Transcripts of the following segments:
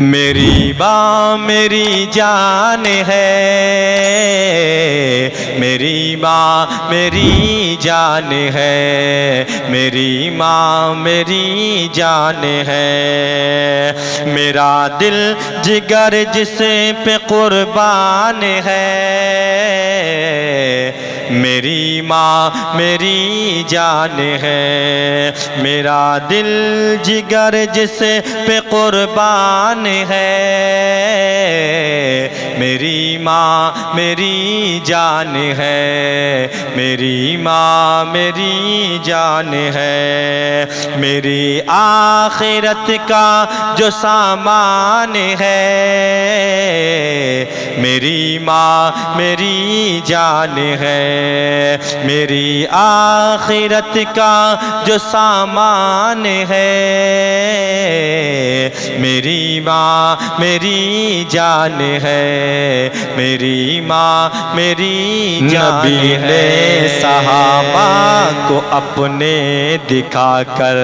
میری ماں میری جان ہے، میری ماں میری جان ہے، میری ماں میری جان ہے، میرا دل جگر جس پہ قربان ہے، میری ماں میری جان ہے، میرا دل جگر جس پہ قربان ہے، میری ماں میری جان ہے، میری ماں میری جان ہے، میری آخرت کا جو سامان ہے، میری ماں میری جان ہے، میری آخرت کا جو سامان ہے، میری ماں میری جان ہے، میری ماں میری جان ہے۔ نبی نے صحابہ کو اپنے دکھا کر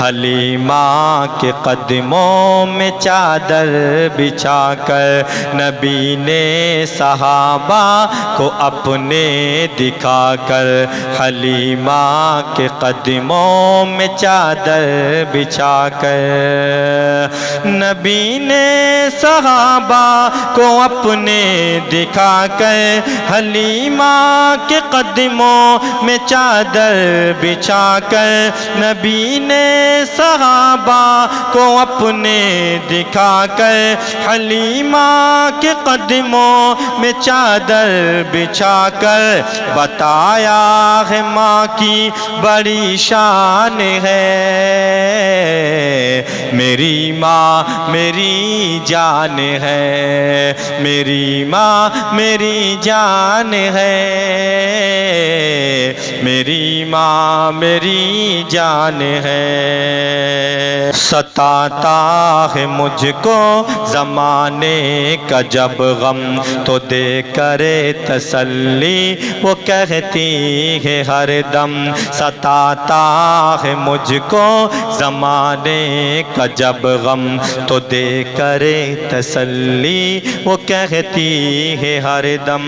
حلیمہ کے قدموں میں چادر بچھا کر، نبی نے صحابہ کو اپنے دکھا کر حلیمہ کے قدموں میں چادر بچھا کر، نبی نے صحابہ کو اپنے دکھا کر حلیمہ کے قدموں میں چادر بچھا کر، نبی نے صحابہ کو اپنے دکھا کر حلیمہ کے قدموں میں چادر بچھا کر بتایا ہے ماں کی بڑی شان ہے، میری ماں میری جان ہے، میری ماں میری جان ہے، میری ماں میری جان ہے، ستاتا ہے مجھ کو زمانے کا جب غم تو دے کرے تسلی وہ کہتی ہے ہر دم، ستاتا ہے مجھ کو زمانے کا جب غم تو دے کرے تسلی وہ کہتی ہے ہر دم،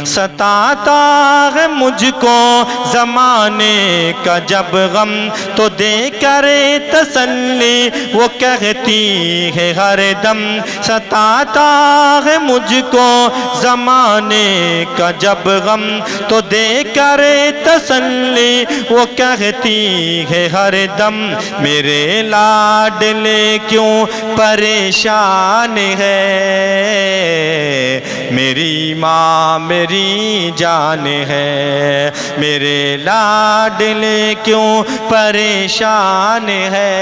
ستاتا ہے مجھ کو زمانے کا جب غم تو دے کرے تسلی وہ کہتی ہے ہر دم، ستاتا ہے مجھ کو زمانے کا جب غم تو دے کرے تسلی وہ کہتی ہے ہر دم، میرے لاڈلے کیوں پریشان ہے، میری ماں میری جان ہے، میرے لاڈلے کیوں پریشان ہے،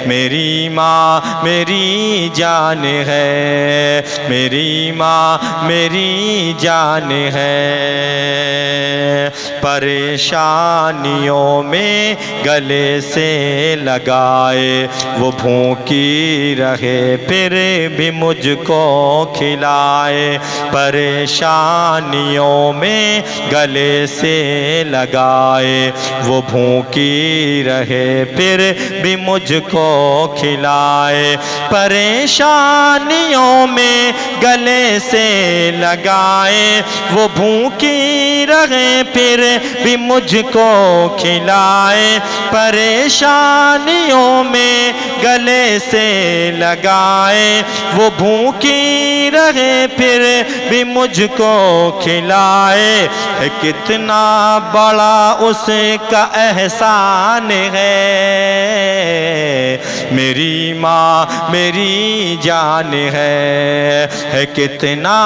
میری ماں میری جان ہے، میری ماں میری جان ہے، پریشانیوں میں گلے سے لگائے وہ بھوکی رہے پھر بھی مجھ کو کھلائے، پریشانیوں میں گلے سے لگائے وہ بھوکی رہے پھر بھی مجھ کو کھلائے، پریشانیوں میں گلے سے لگائے وہ بھوکی رہے پھر بھی مجھ کو کھلائے، پریشانیوں میں گلے سے لگائے وہ بھوکی رہے پھر بھی مجھ کو کھلائے، کتنا بڑا اس کا احسان ہے، میری ماں میری جان ہے، کتنا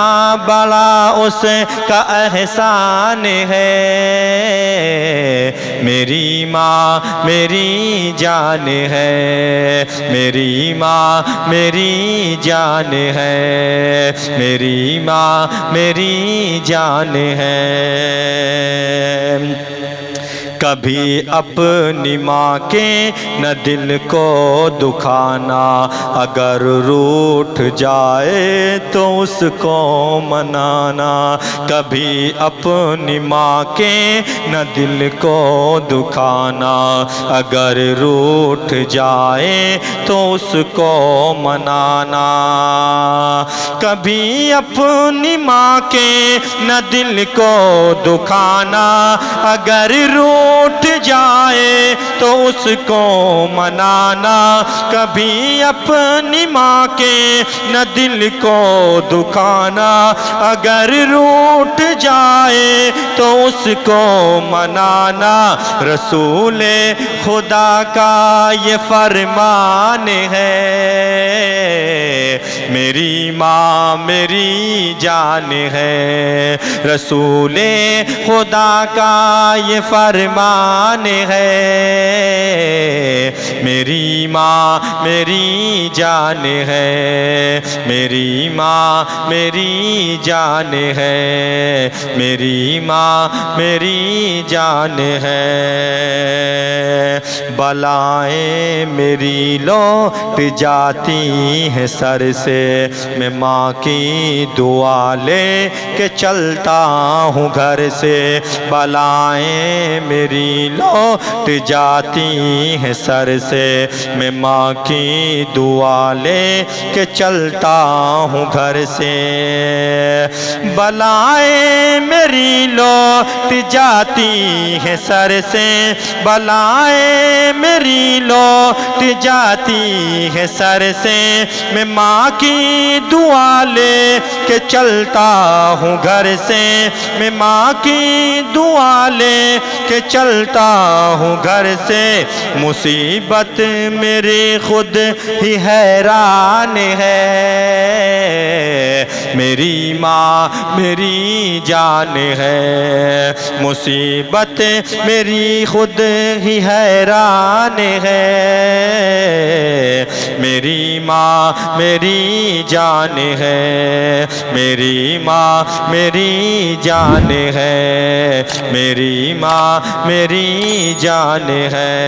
بڑا اس کا احسان ہے، میری ماں میری جان ہے، میری ماں میری جان ہے، میری ماں میری جان ہے، کبھی اپنی ماں کے نہ دل کو دکھانا، اگر روٹھ جائے تو اس کو منانا۔ کبھی اپنی ماں کے نہ دل کو دکھانا، اگر روٹھ جائے تو اس کو منانا۔ کبھی اپنی ماں کے نہ دل کو دکھانا، اگر روٹھ جائے تو اس کو منانا۔ کبھی اپنی ماں کے نہ دل کو دکھانا، اگر روٹھ جائے تو اس کو منانا۔ رسول خدا کا یہ فرمان ہے، میری ماں میری جان ہے۔ رسول خدا کا یہ فرمان ہے، میری ماں میری جان ہے۔ میری ماں میری جان ہے، میری ماں میری جان ہے۔ بلائیں میری لوٹ جاتی ہیں سر سے، میں ماں کی دعا لے کے چلتا ہوں گھر سے۔ بلائیں میری لوٹ جاتی ہیں سر سے، میں ماں کی دعا لے کے چلتا ہوں گھر سے۔ بلائیں میری لوٹ جاتی ہیں سر سے، بلائیں میری لوٹ جاتی ہے سر سے، میں ماں کی دعا لے کے چلتا ہوں گھر سے۔ میں ماں کی دعا لے کے چلتا ہوں گھر سے۔ مصیبت میری خود ہی حیران ہے، میری ماں میری جان ہے۔ مصیبت میری خود ہی حیران ہے، میری ماں میری جان ہے۔ میری ماں میری جان ہے، میری ماں میری جان ہے۔